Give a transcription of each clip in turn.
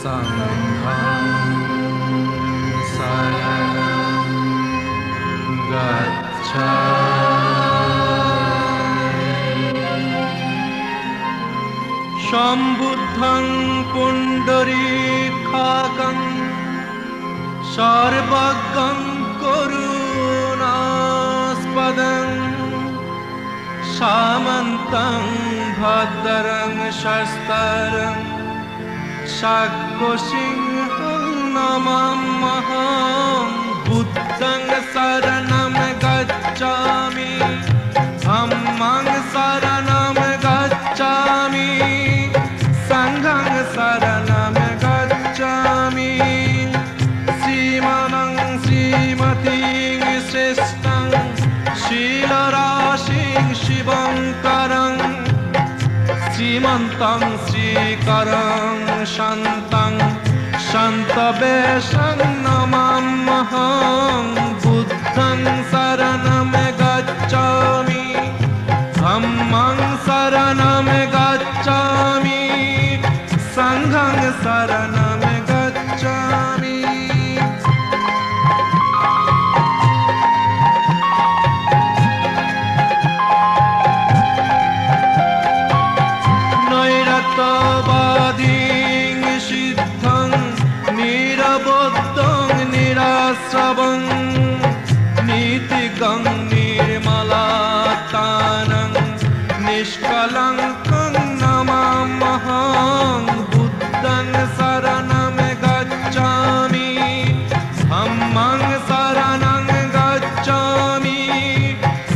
संघं शरणं गच्छामि सम्बुद्धं पुण्डरीकाक्षं सर्वज्ञं करुणास्पदं सामन्तं भद्रं शस्त्रं शाक्यसिंहं नमाम्यहं बुद्धं शरणं गच्छामि धम्मं शरणं गच्छामि संघं शरणं गच्छामि श्रीमानं श्रीमतीं श्रेष्ठं शीलराशिं शिवङ्करं श्रीमन्तं श्रीकरं शान्तं शान्तवेषं नमाम्यहं बुद्धं शरणं गच्छामि धम्मं शरणं गच्छामि संघं शरणं गच्छामि नैरत्यवादीं सिद्धं निरबद्धं निराश्रवं नीतिगं निर्मलातानं निष्कलङ्कं नमाम्यहं बुद्धं शरणं गच्छामि धम्मं शरणं गच्छामि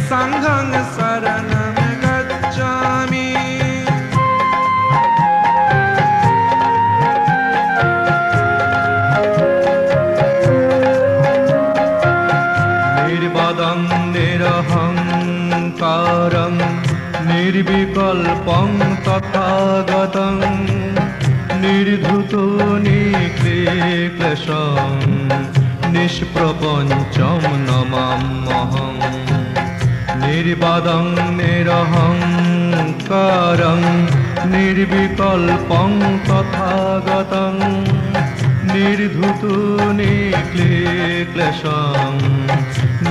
संघं शरणं गच्छामि निर्वादं निरहङ्कारं निर्विकल्पं तथागतं निर्धूतो निक्लेशं निष्प्रपञ्चं नमाम्यहं निर्वादं निरहङ्कारं निर्विकल्पं तथागतं निर्धूतो निक्लेशं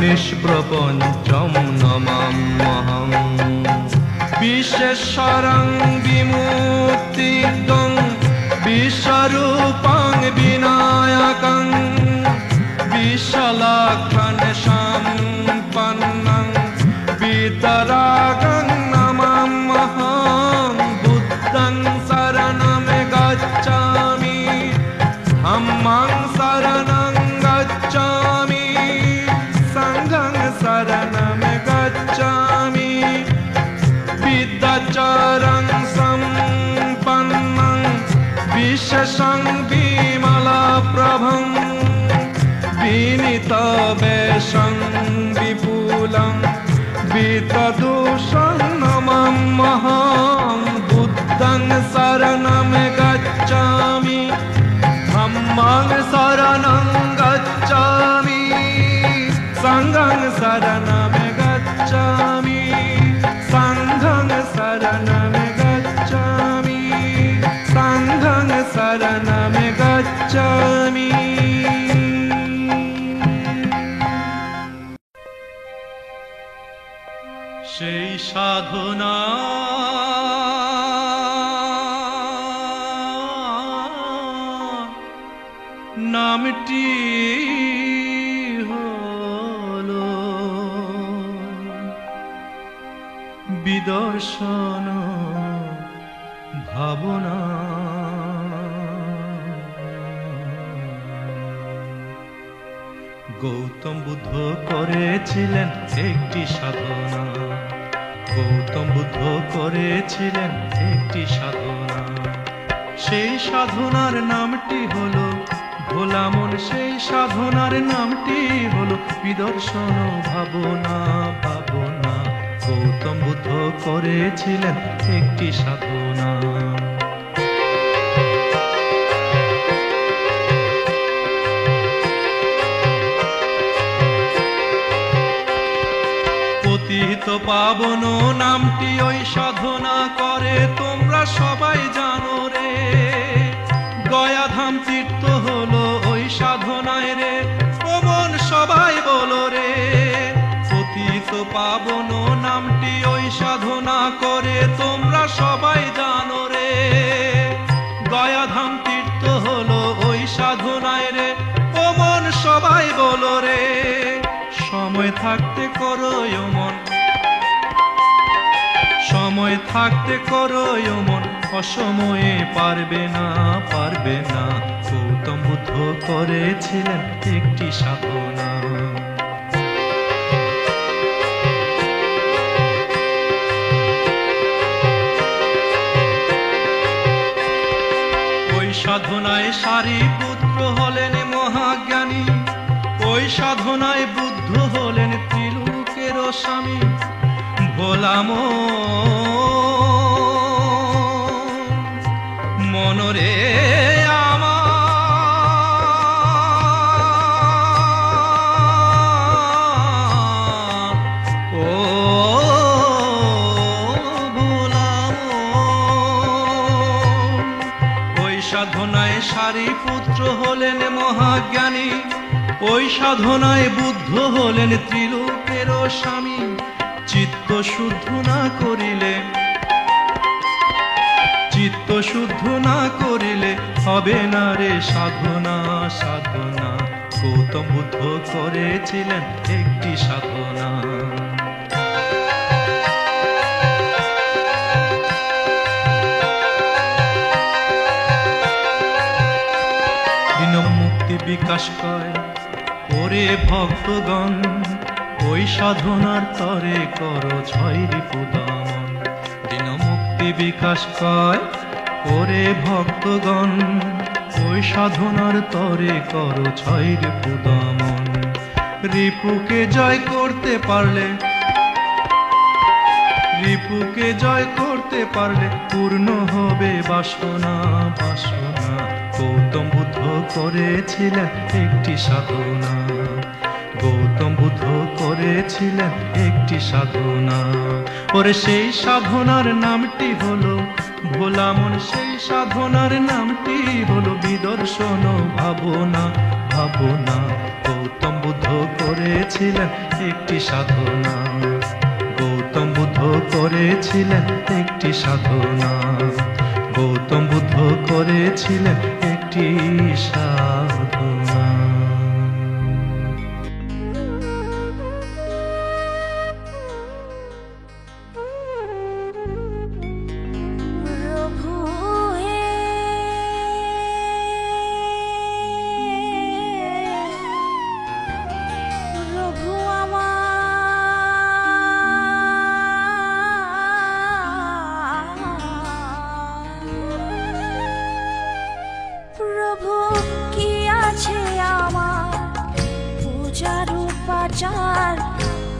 निष्प्रपञ्चं नमाम्यहं विश्वेश्वरं विमुक्तिदं विश्वरूपं विनायकं विशालाक्षं सम्पन्नं वीतरागं नमाम्यहं बुद्धं शरणं गच्छामि धम्मं शरणं गच्छामि संघं शरणं गच्छामि विद्याचरं सम्पन्नं विशेषं विमलप्रभं विनीतवेषं विपुलं वितदोषं नमाम्यहं बुद्धं शरणं गच्छामि धम्मं शरणं गच्छामि संघं शरणं गच्छामि संघं शरणं गच्छामि संघं शरणं गच्छामि সেই সাধনা নামটি হলো বিদর্শন ভাবনা গৌতম বুদ্ধ করেছিলেন একটি সাধনা গৌতম বুদ্ধ করেছিলেন একটি সাধনা সেই সাধনার নামটি হলো ভোলা মন সেই সাধনার নামটি হলো বিদর্শন ভাবনা ভাবনা গৌতম বুদ্ধ করেছিলেন একটি সাধনা পতিত পাবন নামটি ওই সাধনা করে তোমরা সবাই জানো রে গয়াধাম থাকতে করো মন, সময় থাকতে করো মন, অসময়ে পারবে না, পারবে না। গৌতম বুদ্ধ করেছিলেন একটি সাধনা। ওই সাধনায় সারিপুত্র হলেন মহাজ্ঞানী, ওই সাধনায় বুদ্ধ হলেন ত্রিলোকের স্বামী। ভোলা মনরে আমার, ও ভোলা ওই সাধনায় সারিপুত্র হলেন মহাজ্ঞানী, ওই সাধনায় বুদ্ধ হলেন ত্রিলোকের স্বামী। চিত্ত শুদ্ধ না করিলে, চিত্ত শুদ্ধ না করিলে হবে না রে সাধনা, সাধনা। গৌতম বুদ্ধ করেছিলেন একটি সাধনা। দিনমুক্তি বিকাশ কয় ওরে ভক্তগণ, ওই সাধনার তরে করো ছয় রিপু দমন। দিনমুক্তি বিকাশ কয় ওরে ভক্তগণ, ওই সাধনার তরে করো ছয় রিপু দমন। রিপুকে জয় করতে পারলে, রিপুকে জয় করতে পারলে পূর্ণ হবে বাসনা, বাসনা। গৌতম বুদ্ধ করেছিলেন একটি সাধনা, গৌতম বুদ্ধ করেছিলেন একটি সাধনা। ওরে সেই সাধনার নামটি হলো ভোলা মন, সেই সাধনার নামটি হলো বিদর্শন ভাবনা, ভাবনা। গৌতম বুদ্ধ করেছিলেন একটি সাধনা, গৌতম বুদ্ধ করেছিলেন একটি সাধনা, গৌতম বুদ্ধ করেছিলেন একটি সাধনা।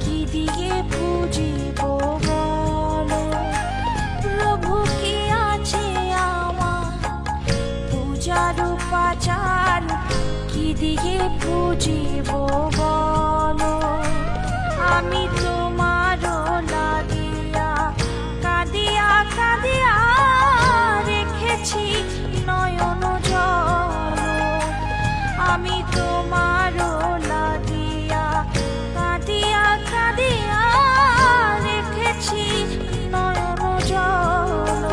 কি দিয়ে পুজিব বলো প্রভু, কি আছে আমার পূজার উপাচার, কি দিয়ে পুজিব বলো। আমি তোমার লাগিয়া কাঁদিয়া কাঁদিয়া রেখেছি নয়ন জল, আমি তোমার লাগিয়া কাঁদিয়া কাঁদিয়া রেখেছি নয়ন জল।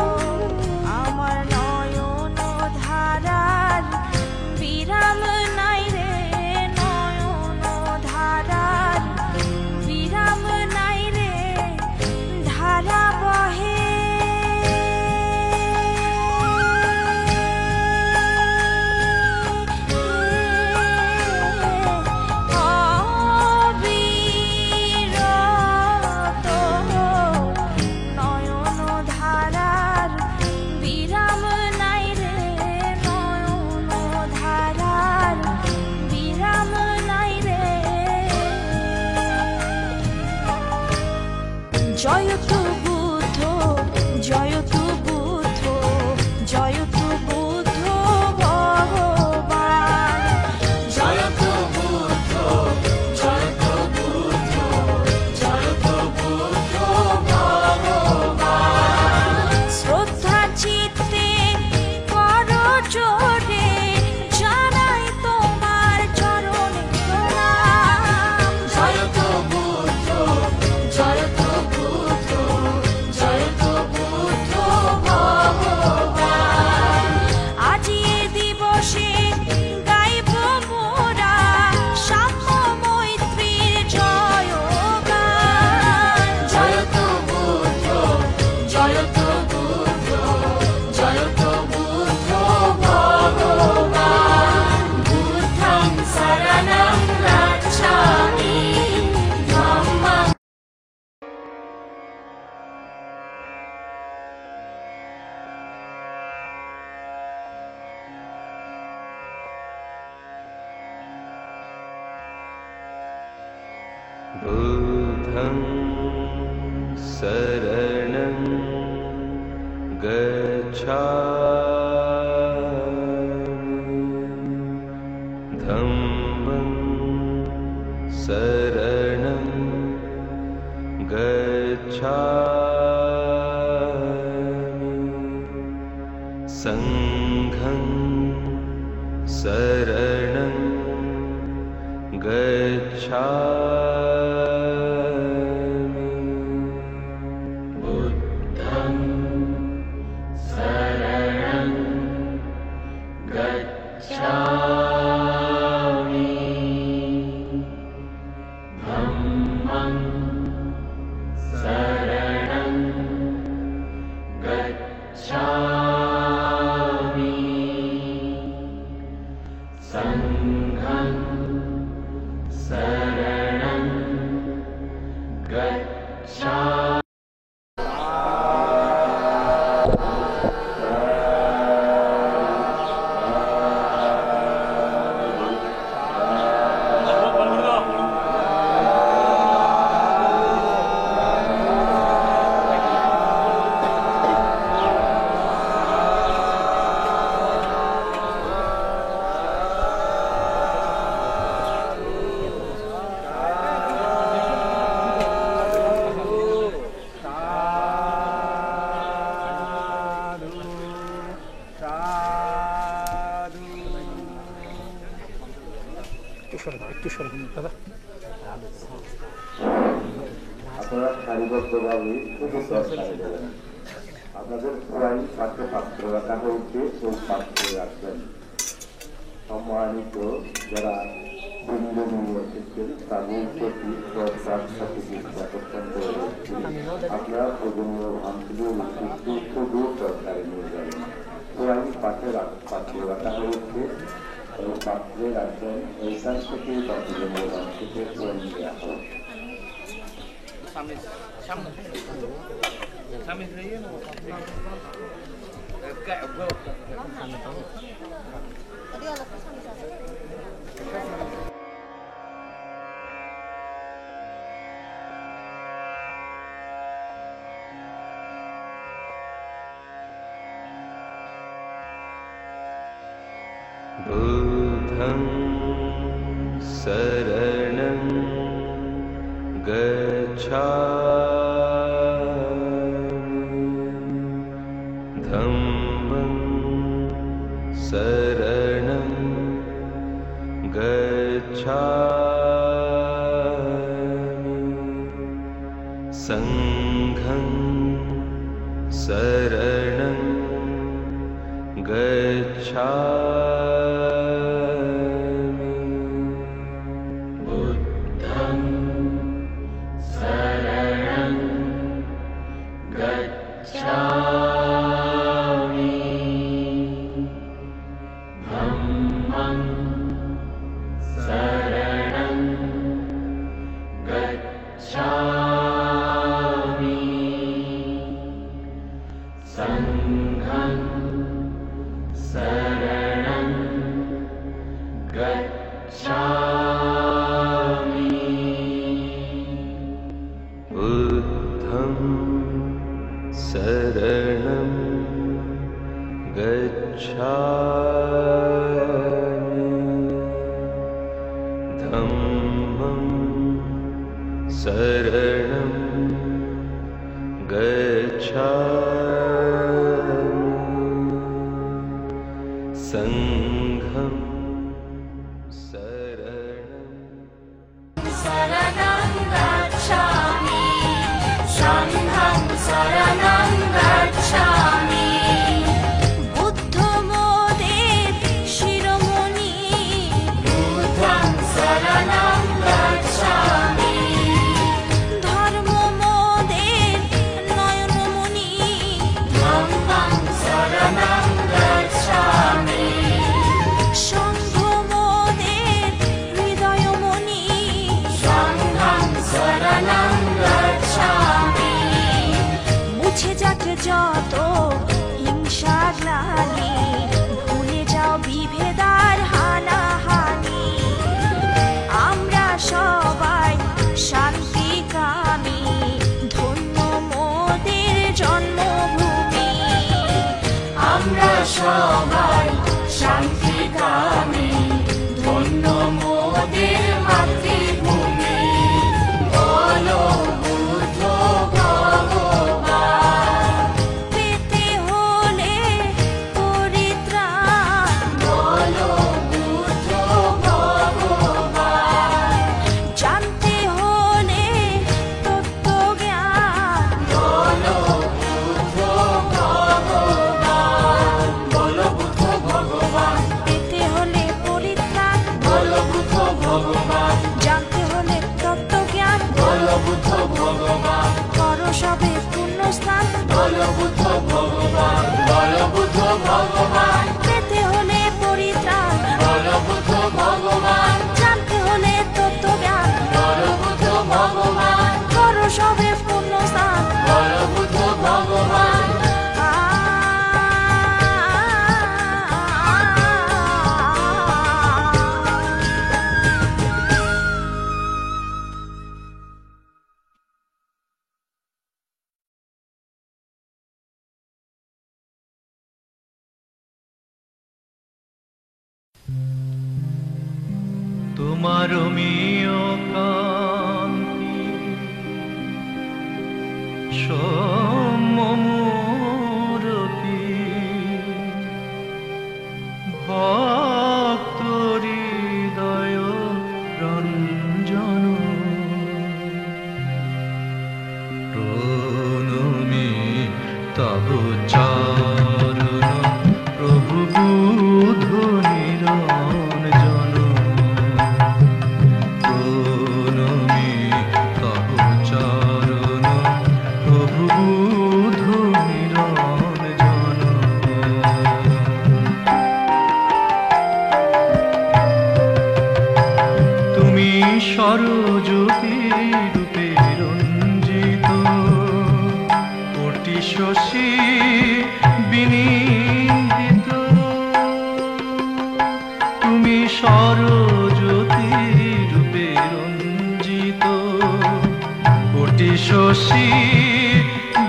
আমার নয়ন ধারার বিরাম নাই রে, নয়ন ধারার বিরাম बुद्धं शरणं गच्छामि धम्मं शरणं गच्छामि संघं शरणं गच्छामि बुद्धं शरणं गच्छामि धम्मं शरणं गच्छामि संघं शरणं गच्छामि আপনারা সারিবদ্ধভাবে আপনাদের সবাই পাত্র পাত্র রাখা হয়েছে সেই পাত্রে রাখবেন। সম্মানিত যারা বৃন্দ নিয়ে এসেছেন তাদের প্রতি শ্রদ্ধার সাথে জ্ঞাপন করে আপনারা প্রয়োজনীয় ভান্তিদের শুধু সরকারে নিয়ে যাবেন। সবাই পাত্রে রাখা হয়েছে এই পাত্রে রাখবেন। এইখান থেকে বাকিদের মোবাইল থেকে করে নিয়ে আসা बुद्धं शरणं गच्छामि धम्मं शरणं गच्छामि संघं शरणं गच्छामि बुद्धं शरणं गच्छामि धम्मं शरणं गच्छामि संघं शरणं गच्छामि बुद्धं शरणं गच्छामि धम्मं शरणं गच्छामि संघं शरणं गच्छामि संघं शरणं गच्छामि बुद्ध मोदेर शिरोमणि बुद्धं शरणं गच्छामि धर्म मोदेर नयनमणि धम्मं शरणं गच्छामि সবাই শান্তিকামী, ধন্য মোদের মাতৃভূমি। বলো বুদ্ধ ভগবান, পেতে হলে পরিত্রাণ। বলো বুদ্ধ ভগবান, জানতে হলে তত্ত্বজ্ঞান। বলো বুদ্ধ ভগবান, বলো বুদ্ধ ভগবান, পেতে হলে পরিত্রাণ। বলো বুদ্ধ ভগবান, জানতে হলে তত্ত্বজ্ঞান। বলো বুদ্ধ ভগবান, করো সবে পুণ্যস্নান। বলো বুদ্ধ ভগবান, বলো বুদ্ধ ভগবান, পেতে হলে পরিত্রাণ। বলো বুদ্ধ ভগবান, জানতে হলে তত্ত্বজ্ঞান। বলো বুদ্ধ ভগবান, করো সবে পুণ্যস্নান। বলো বুদ্ধ ভগবান। তোমার মিয় কান্তি সমমূরতি ভক্ত হৃদয় রঞ্জন প্রণমি তব চরণ প্রভু বুধ নিরঞ্জন প্রণমি তব চরণ প্রভু বুধ নিরঞ্জন। তুমি সরজ্যোতি রূপে রঞ্জিত কোটি শশী বিনিন্দিত। তুমি সরজ্যোতি রূপে রঞ্জিত কোটি শশী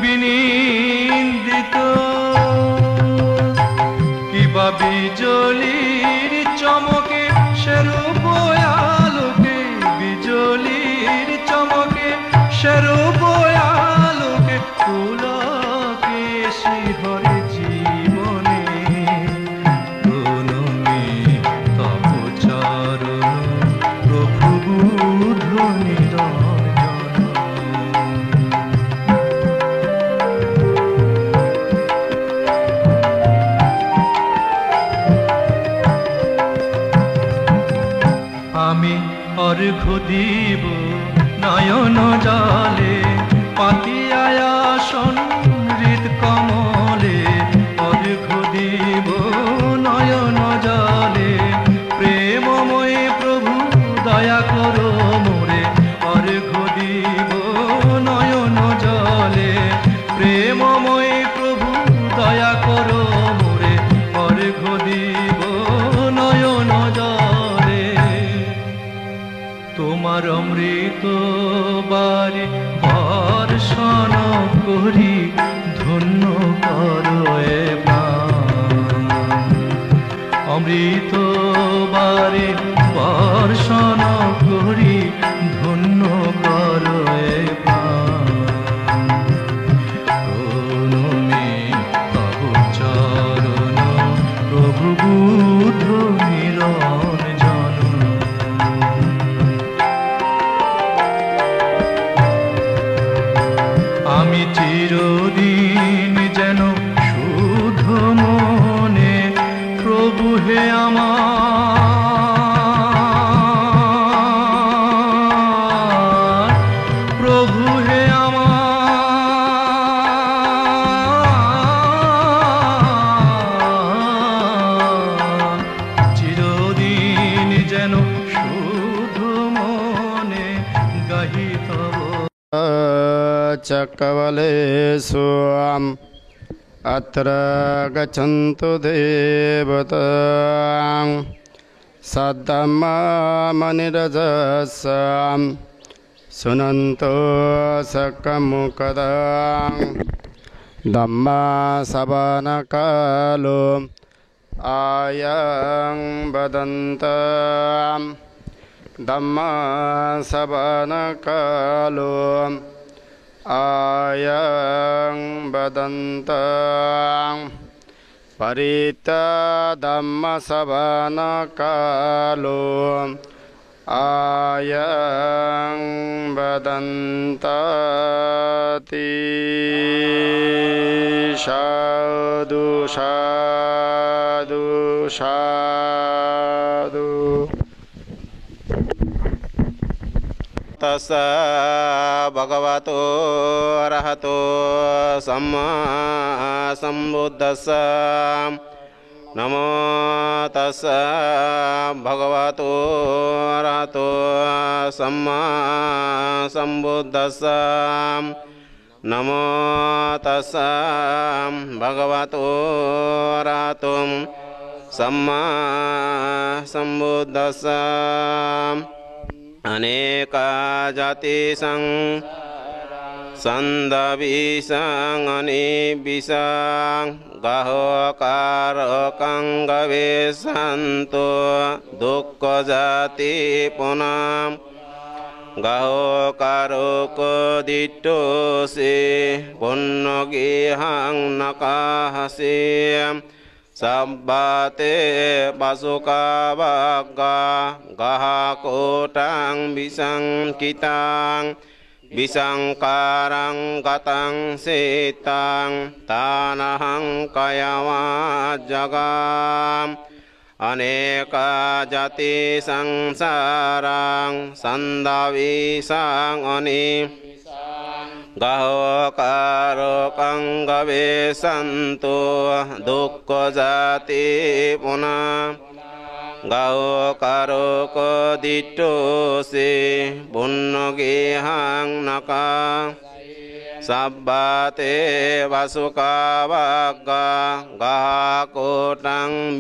বিনিন্দিত। কিবা বিজলির চমকে সেরূপ আলোকে, বিজলির চমকে সেরূপ আলোকে পুলকে শিহরে জীবনে প্রণমি তব চরণ প্রভু বুধ নিরঞ্জন। আমি অর্ঘ্য দিব নয়ন জলে পাতিয়ায় আসন হৃদ কমলে। অর্ঘ্য দিব নয়ন জলে প্রেমময় প্রভু দয়া করো মোরে। অর্ঘ্য দিব নয়ন জলে প্রেমময় প্রভু দয়া করো মোরে। অর্ঘ্য দিব নয়ন জলে তোমার অমৃত বারে বর্ষণ করি ধন্য করো এ প্রাণ। অমৃত বারে বর্ষণ করি ধন্য করো এ প্রাণ। প্রণমি তব চরণ প্রভু বুধ নিরঞ্জন। আমি চিরদিন যেন শুদ্ধ মনে প্রভু হে আমার, প্রভু হে আমার, চিরদিন যেন শুদ্ধ মনে গাহি তব। चक्रवलेषु अत्र गच्छन्तु देवतां सद्धम्मनिरजसां शृण्वन्तु सकमुखदां धम्मश्रवणकालो आयं वदन्तं धम्मश्रवणकालो आयं वदन्तं परित्यागधम्मश्रवणकालो आयं वदन्ताति साधु साधु साधु तस्स भगवतो अरहतो सम्मा सम्बुद्धस्स नमो तस्स भगवतो अरहतो सम्मा सम्बुद्धस्स नमो तस्स भगवतो अरहतो सम्मा सम्बुद्धस्स अनेक जाति संदविसं अनिबिसं गाहोकारकं गवेशन्तो दुःख जाति पुनः गाहोकारकोदिटोसि पुन्नगिहं नकाहसि Sabbate basukavaga gahakotang bisang kitang bisangkarang katang setang tanahang kayawajagam aneka jati sangsarang sandavisang ani gahokarokang gavesanto dukkha jati puna gahokaroko dittosi punnogihang naka sabbate vasukavaga gahakotang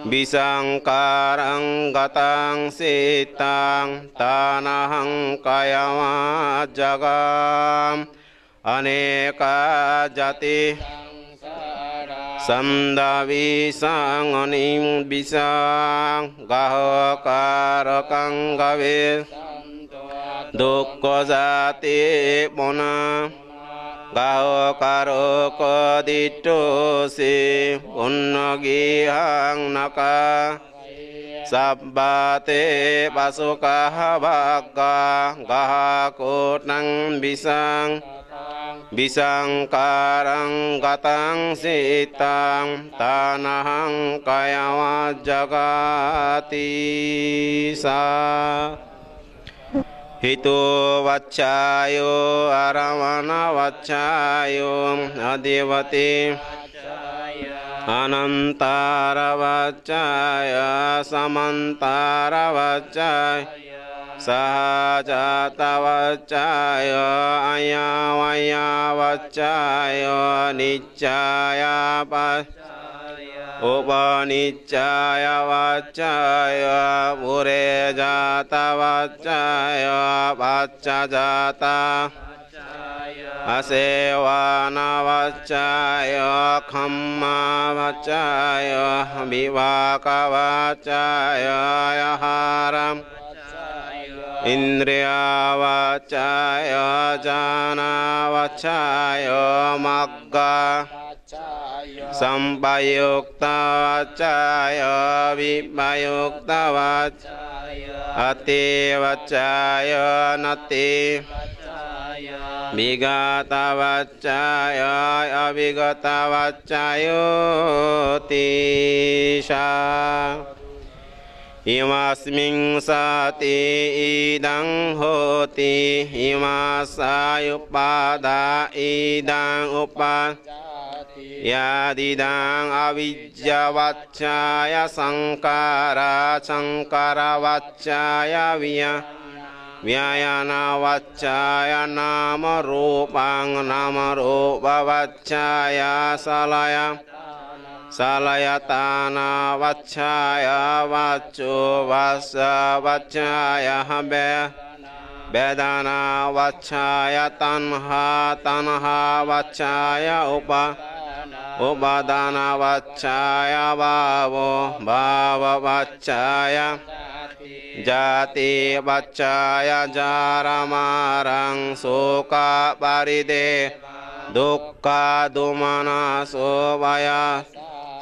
bisangkarang gatang sitang tanahang kayawajagam aneka jati samdavisang anim bisang gahokarakang gawe dukkha jati puna gahokaroko dittosi punnogihang naka sabbate pasukahavaga gahakotang bisangkarang gatang sitang tanahang kayawajagati sa Hito vaccayo aravana vaccayo adivati anantara vaccaya samantara vaccaya sahajata vaccaya ayavaya vaccaya niccaya Upanicaya vaccaya Urejata vaccaya Vaccajata Asevana vaccaya Khamma vaccaya Vivaka vaccaya Yaharam Indriya vaccaya Jana vaccaya Magga Sampayukta vaccaya Vipayukta vaccaya Ati vaccaya Nati Vigata vaccaya Avigata vaccaya Tisha Imasming sati idang hoti Imasayupada idang upa Yadidang avidya vaccaya sankara sankara vaccaya vyayana vaccaya nama rupang nama rupa vaccaya salaya salayatana vaccaya vacco vassa vaccaya vedana vaccaya tanha tanha vaccaya upa upadana vaccaya bhavo bhava vaccaya jati vaccaya jara marang sukha paride dukkha dumana sovaya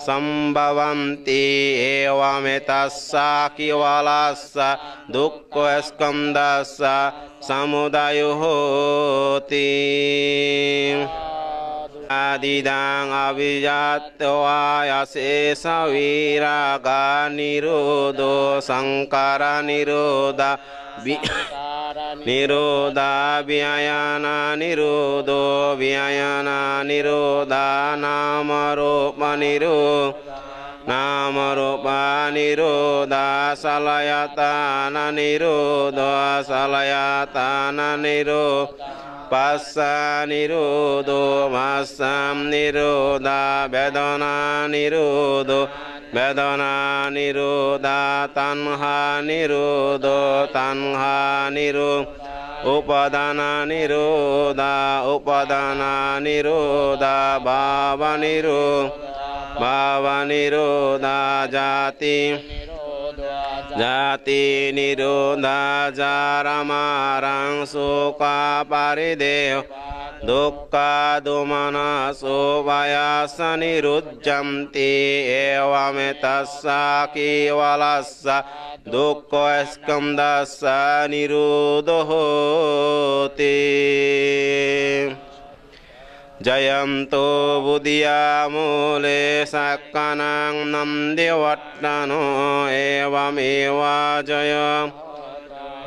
sambhavanti evametassa kivalassa dukkha skandassa samudayo hoti adidang abhijattva yasesa viraga nirodho sankara nirodha nirodha vyayana nirodho vyayana nirodha namarupa nirodha salayatana nirodha salayatana nirodha passa nirodho massam nirodha vedana nirodha tanha nirodho tanha nirodha upadana nirodha bhava nirodha jati nirodha jara marang sukha paridev dukkha dumana sovayasa nirujjanti evametassa kivalassa dukkha skandassa nirodho hoti jayanto buddhya mule sakkanang nandi vattano evameva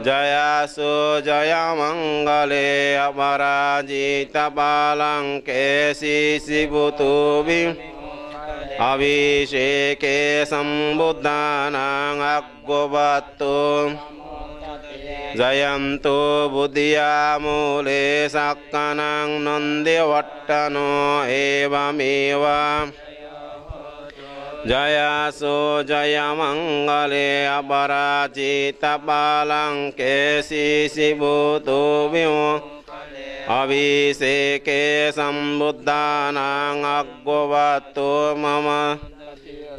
jayasu jayamangale aparajita palang kesi sibutubi abhisheke sambuddhanang aggovattu jayanto buddhya mule sakkanang nandi vattano evameva jayasu jayamangale aparajita palang kesi sibutubhyo abhisheke sambuddhanang aggovattu mama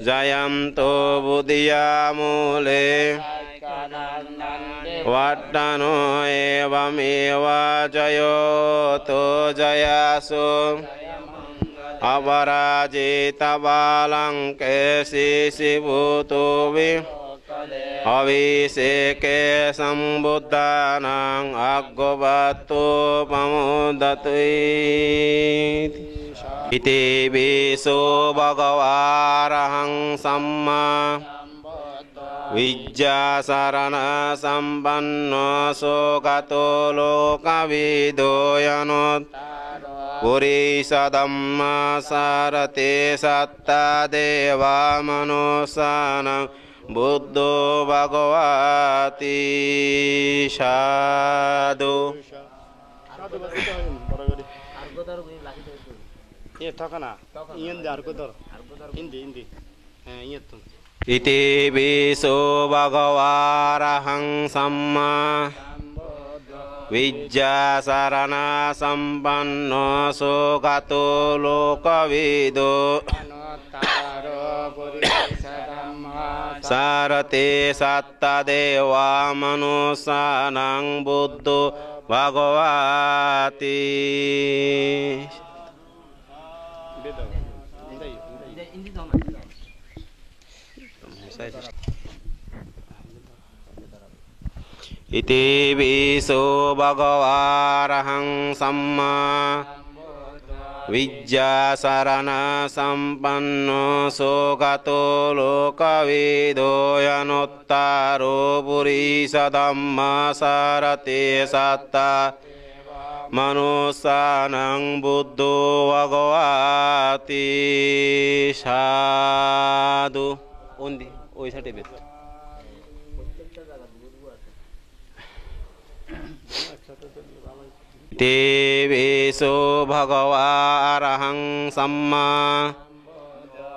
jayanto buddhya mule vattano evameva jayoto jayasu aparajita palang kesi sibutubi abhisheke sambuddhanang aggovattu pamudatu iti viso bhagavarahang samma vijjasarana sampanno sogato lokavido yanot purisa dhamma sarate satta deva manusanam buddho bhagavati sadhu iti viso bhagavarahang samma vijjasarana sampanno sogato lokavido sarate satta deva manusanam buddho bhagavati iti viso bhagavarahang samma vijjasarana sampanno sogato lokavido yanottaro purisa dhamma sarate satta manusanam buddho bhagavati sadhu undi oi sate bet te viso bhagavarahang samma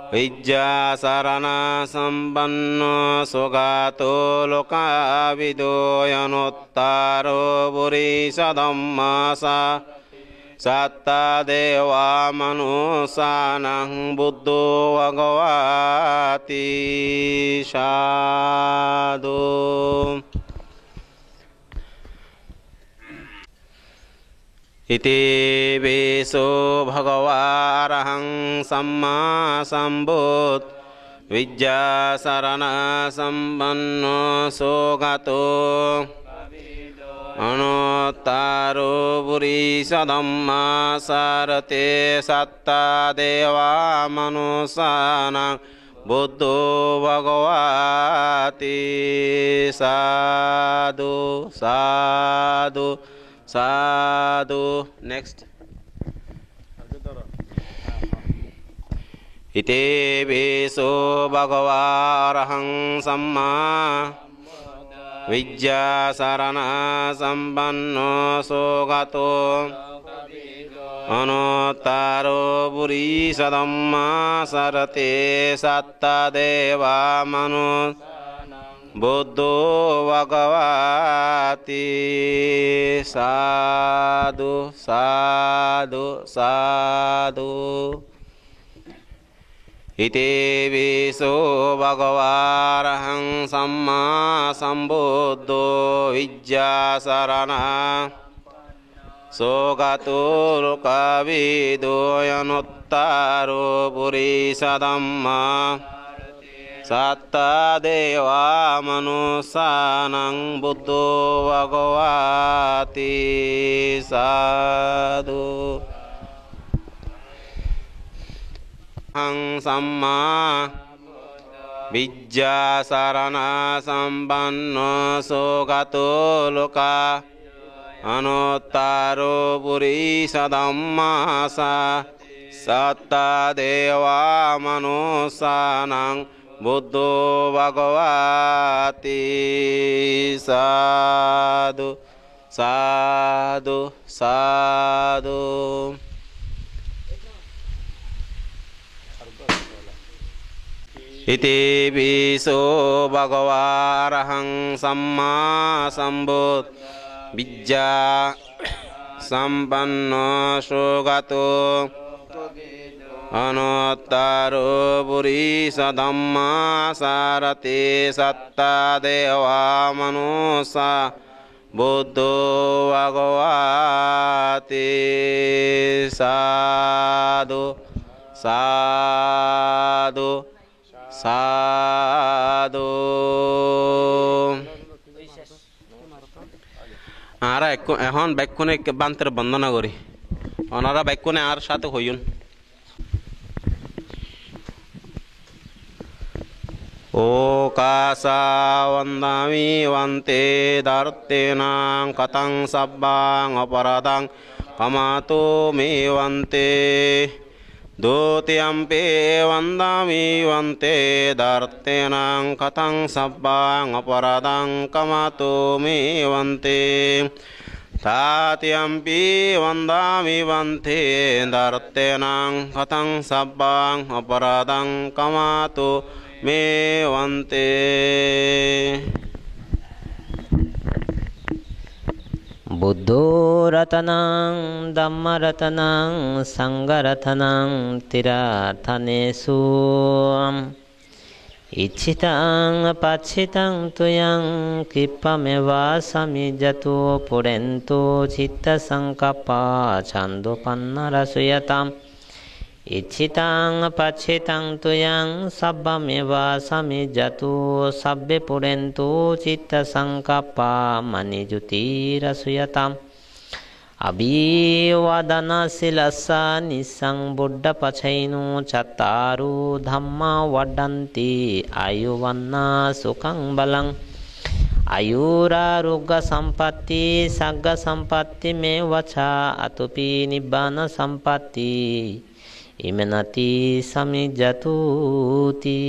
vijjasarana sampanno sogato lokavido yanottaro purisa dhamma satta deva manusanang buddho bhagavati sadhu. Iti beso bhagava arahang samma sambuddh Vijja sarana sampanno sogato Anuttaro purisa dhamma sarate satta deva manusanang buddho bhagavati sadhu sadhu sadhu. Next. Ite beso bhagava arahang samma vijja sarana sampanno sogato anuttaro purisa dhamma sarate satta deva manu buddho bhagavati sadhu sadhu sadhu. Iti viso bhagava arahang samma sambuddho vijja sarana sogato lokavido yanuttaro purisa dhamma satta deva manusanang buddho bhagavati sadhu. Hang samma vijja sarana sampanno sogato loka anuttaro purisa dhamma satta deva manusanang buddho bhagavati sadhu sadhu sadhu. Iti viso bhagava arahang samma sambuddh vijja sampanno sogato anuttaro purisa dhamma sarate satta deva manusa buddho bhagavati sadhu sadhu sadhu. আরা এখন ব্যাকুনে বান্তের বন্দনা করি ওনারা ব্যাকুনে আর সাথে হইন ও কাসা বন্দামি বন্তে দার্তেনাং কতং সব্বাং অপরাধাং কমাতো মে বন্তে Dutiyampi vandami vante dartenang katang sabbang aparadang kamatu mi vante tatiyampi vandami vante dartenang katang sabbang aparadang kamatu mi vante. Buddho ratanang dhamma ratanang sangha ratanang tirathanesu ichitang pachitang tuyang kipameva samijatu purento chitta sankappa chando pannarasuyatam ichitang pachitang tuyang sabbameva samijatu sabbe purento chitta sankappa manijuti rasuyatam abhivadana silassa nisang buddha pachainu chattaru dhamma vadanti ayuvanna sukhang balang ayurarugga sampatti sagga sampatti me vacha atupi nibbana sampatti imenati samijatuti.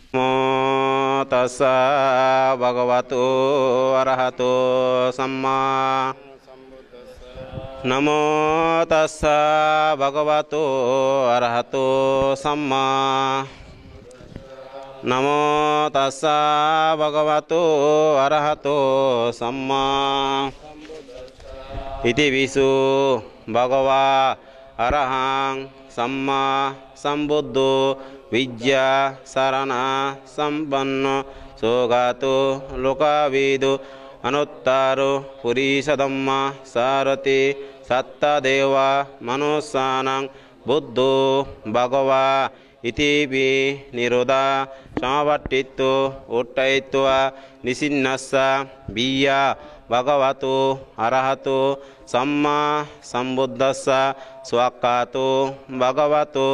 Namo tassa bhagavato arahato samma Namo tassa bhagavato arahato samma নমো তাস্সা ভগবতো অরহতো সম্মা ইতি বিশু ভগবা অরহং সম্মা সম্বুদ্ধো বিদ্যা শরণা সম্পন্ন সোগাতো লোকাবিদো अनुत्तारो पुरीशधम्मा सारथि सत्तदेवा मनुष्याणां बुद्धो भगवा इति निरोधा समवर्तितो उत्थयित्वा निसिन्नस्स बिय्या भगवतो अरहतो सम्मा सम्बुद्धस्स स्वाक्कातो भगवतो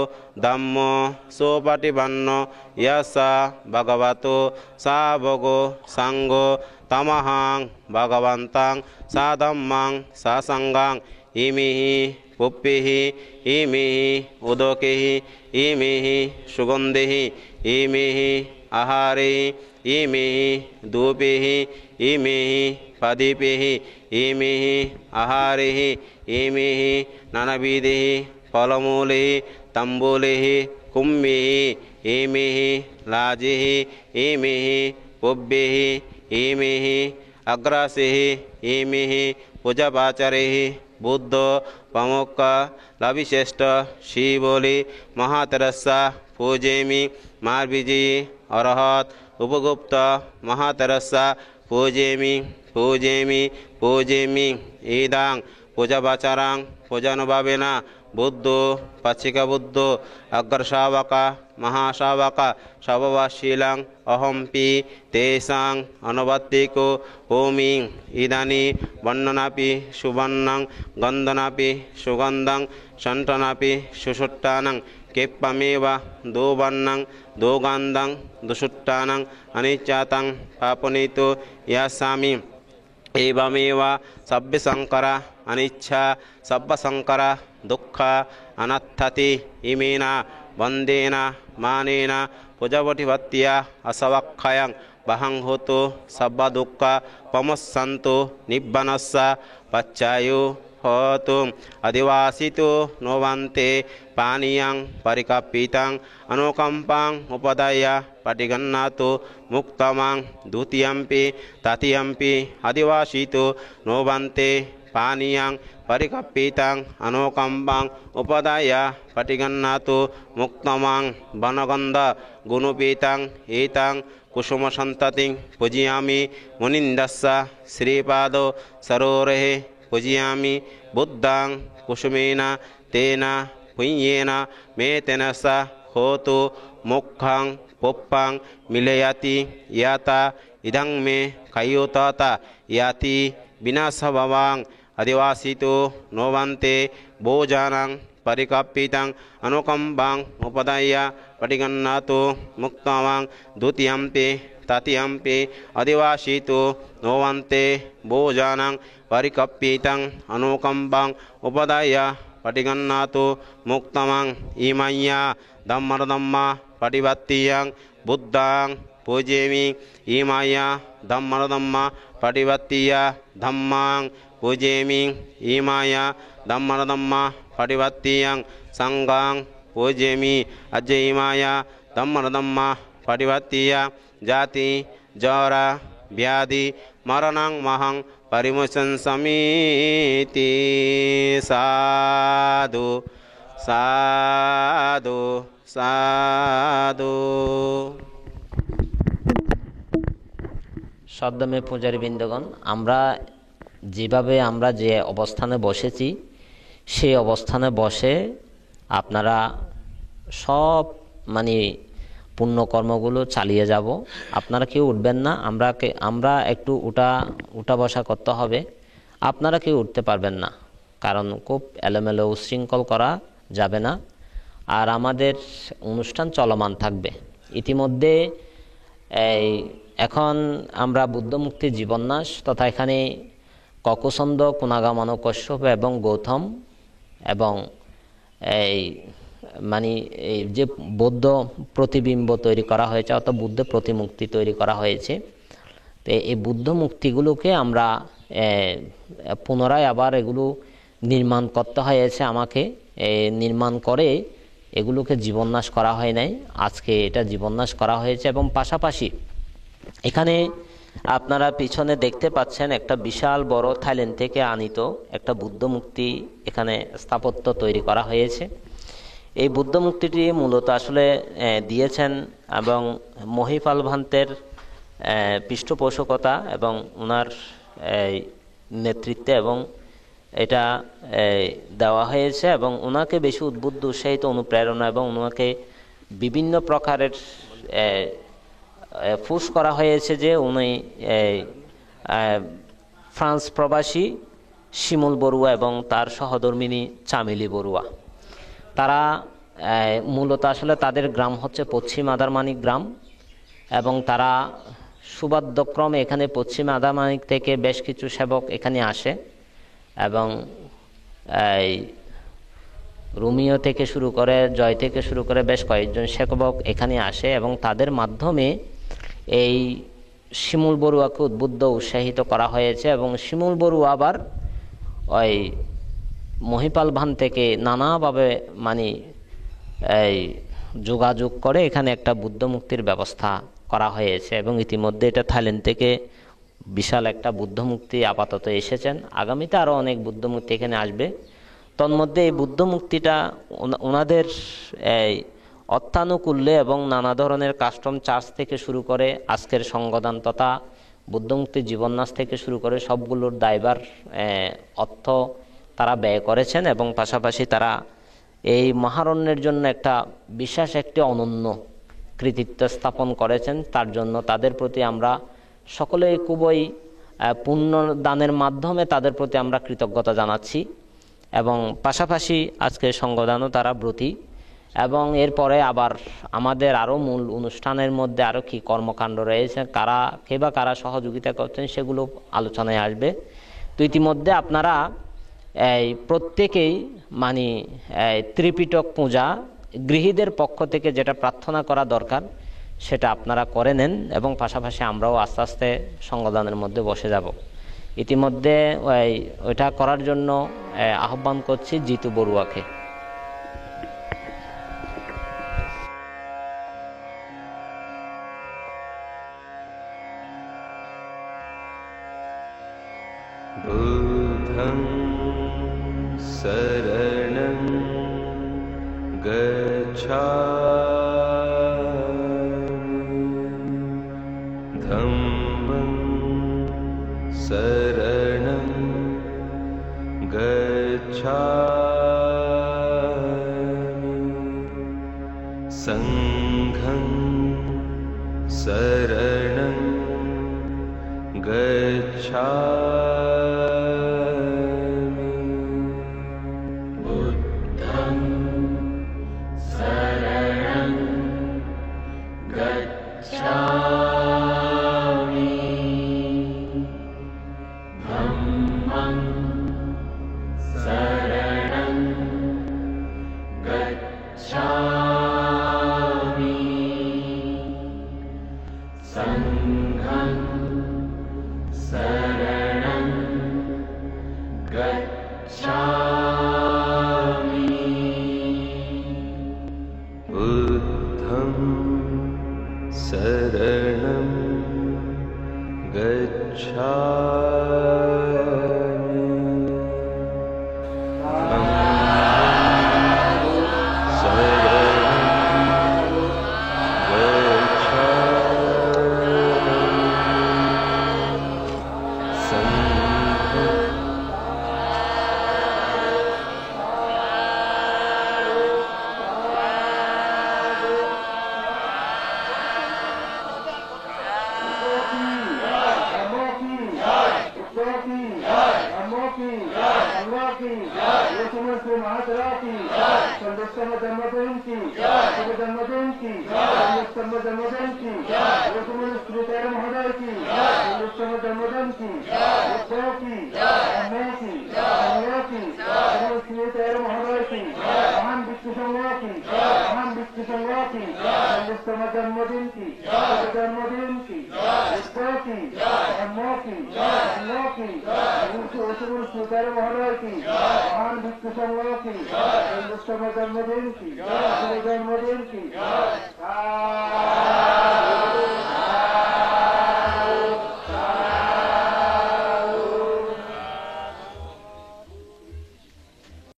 धम्मो सोपटिपन्नो यस्स भगवतो सावगो संगो तमहं भगवन्तं सा धम्मं सा संघं इमिः पुप्पिः इमिः उदोकिः इमिः सुगन्धिः इमिः आहारिः इमिः धूपिः इमिः प्रदीपिः इमिः आहारिः इमिः नानाविधिः फलमूलिः तम्बूलिः कुम्भिः इमिः लाजिः इमिः पुब्बिः इमिः अग्रासिः इमिः पूजापाचरिः बुद्ध प्रमुख लविश्रेष्ठ शिवोली महातरस्सा पूजेमि मार्विजी अरहत उपगुप्त महातरस्सा पूजेमि पूजेमि पूजेमि ईदां पूजापाचारां पूजानुभावेन बुद्धो पच्छिका बुद्धो अग्रशावका महाशावका शववाशीलां अहंपि तेषां अनुवर्तिको होमि इदानी वर्णनापि सुवर्णं गन्धनापि सुगन्धं सन्तनापि सुसुट्टानं केप्पमेव दोवर्णं दोगन्धं दुसुट्टानं अनिच्चातं पापनितो यासामि एवमेव सभ्यशंकर अनिच्छा सब्बशंकर दुःख अनत्थति इमेन वन्देन मानेन पूजावटिभत्या असवक्षयं वहं होतो सब्बदुःख पमस्सन्तो निब्बनस्स पच्चायो होतु अधिवासितो नोवन्ते पानीयं परिकल्पितं अनुकम्पां उपदाय पटिगन्नातो मुक्तमां द्वितीयम्पि तृतीयम्पि अधिवासितो नोवन्ते पानीयं परिकल्पितं अनुकम्पां उपदाय पटिगन्नातो मुक्तमां वनगन्ध गुणोपेतं एतं कुसुमसन्ततिं पूजयामि मुनिन्दस्स श्रीपादो सरोवरे पूजयामि बुद्धं कुसुमेन तेन पुण्येन मे तेन स होतु मोक्षं पुप्पं मिलयति याता इदं मे कयोतत याति विनाशभवं अधिवासितो नोवन्ते भोजनं परिकल्पितं अनुकम्पां उपदाय पटिगन्नातो मुक्तवां द्वितीयम्पि तृतीयम्पि अधिवासितो नोवन्ते भोजनं परिकल्पितं अनुकम्पां उपदाय पटिगन्नातो मुक्तवां इमय्या धम्मरधम्मा पटिवत्तियं बुद्धं पूजयामि इमय्या धम्मरधम्मा पटिवत्तिय धम्मां पूजयामि इमय्या धम्मरधम्मा पटिवत्तियं संघं पूजयामि अजयिमय्या धम्मरधम्मा पटिवत्तिय जाति जरा व्याधि मरणं महं परिमुशंसमीति साधु साधु साधु। সদ্যমে পূজারী বৃন্দগণ, আমরা যে অবস্থানে বসেছি সেই অবস্থানে বসে আপনারা সব পুণ্যকর্মগুলো চালিয়ে যাব। আপনারা কেউ উঠবেন না, আমরা একটু উঠা বসা করতে হবে। আপনারা কেউ উঠতে পারবেন না, কারণ খুব এলোমেলো উশৃঙ্খল করা যাবে না। আর আমাদের অনুষ্ঠান চলমান থাকবে। ইতিমধ্যে এখন আমরা বুদ্ধমুক্তির জীবন্যাস তথা এখানে ককুসন্দ, কুনাগামন, কশ্যপ এবং গৌতম এবং এই যে বৌদ্ধ প্রতিবিম্ব তৈরি করা হয়েছে অর্থাৎ বুদ্ধ প্রতিমূর্তি তৈরি করা হয়েছে, তো এই বুদ্ধ মূর্তিগুলোকে আমরা পুনরায় আবার এগুলো নির্মাণ করতে হয়েছে আমাকে। নির্মাণ করে এগুলোকে জীবননাশ করা হয় নাই, আজকে এটা জীবননাশ করা হয়েছে। এবং পাশাপাশি এখানে আপনারা পিছনে দেখতে পাচ্ছেন একটা বিশাল বড় থাইল্যান্ড থেকে আনিত একটা বুদ্ধ মূর্তি এখানে স্থাপত্য তৈরি করা হয়েছে। এই বুদ্ধ মূর্তিটি মূলত আসলে দিয়েছেন এবং মহিপাল ভান্তের পৃষ্ঠপোষকতা এবং ওনার নেতৃত্বে এবং এটা দেওয়া হয়েছে এবং ওনাকে বেশি উদ্বুদ্ধ উৎসাহিত অনুপ্রেরণা এবং ওনাকে বিভিন্ন প্রকারের পুশ করা হয়েছে যে উনি ফ্রান্স প্রবাসী শিমুল বড়ুয়া এবং তার সহধর্মিনী চামেলি বড়ুয়া, তারা মূলত আসলে তাদের গ্রাম হচ্ছে পশ্চিম আদারমানিক গ্রাম এবং তারা সুবাদ্যক্রমে এখানে পশ্চিম আদারমানিক থেকে বেশ কিছু সেবক এখানে আসে এবং রোমিও থেকে শুরু করে জয় থেকে শুরু করে বেশ কয়েকজন সেবক এখানে আসে এবং তাদের মাধ্যমে এই শিমুল বড়ুয়াকে উদ্বুদ্ধ উৎসাহিত করা হয়েছে। এবং শিমুল বড়ুয়া আবার ওই মহিপাল ভান থেকে নানাভাবে মানে এই যোগাযোগ করে এখানে একটা বুদ্ধ মুক্তির ব্যবস্থা করা হয়েছে এবং ইতিমধ্যে এটা থাইল্যান্ড থেকে বিশাল একটা বুদ্ধ মুক্তি আপাতত এসেছেন। আগামীতে আরও অনেক বুদ্ধ মুক্তি এখানে আসবে। তন্মধ্যে এই বুদ্ধ মুক্তিটা ওনাদের এই অর্থানুকূল্যে এবং নানা ধরনের কাস্টম চার্জ থেকে শুরু করে আজকের সংগদান তথা বুদ্ধমুক্তি জীবন্যাস থেকে শুরু করে সবগুলোর দায়ভার অর্থ তারা ব্যয় করেছেন এবং পাশাপাশি তারা এই মহারণ্যের জন্য একটা বিশেষ একটি অনন্য কৃতিত্ব স্থাপন করেছেন। তার জন্য তাদের প্রতি আমরা সকলে খুবই পুণ্য দানের মাধ্যমে তাদের প্রতি আমরা কৃতজ্ঞতা জানাচ্ছি এবং পাশাপাশি আজকে সংগদানও তারা ব্রতী এবং এরপরে আবার আমাদের আরও মূল অনুষ্ঠানের মধ্যে আরও কি কর্মকাণ্ড রয়েছে, কে বা কারা সহযোগিতা করছেন সেগুলো আলোচনায় আসবে। তো ইতিমধ্যে আপনারা এই প্রত্যেকেই মানে ত্রিপিটক পূজা গৃহীদের পক্ষ থেকে যেটা প্রার্থনা করা দরকার সেটা আপনারা করে নেন এবং পাশাপাশি আমরাও আস্তে আস্তে সংগদানের মধ্যে বসে যাব। ইতিমধ্যে ওইটা করার জন্য আহ্বান করছি জিতু বড়ুয়াকে। बुद्धं शरणं गच्छामि धम्मं शरणं गच्छामि संघं शरणं गच्छामि शरणं महान विष्णु संग्रह की তোমার জন্মদিন কি জন্মদিন কি বুদ্ধ কি ধর্ম কি অন্ন কি সুতার মহোদয় কি মহান ভিক্ষু সংঘ কি হিন্দুস্তমের জন্মদিন কি জন্মদিন কি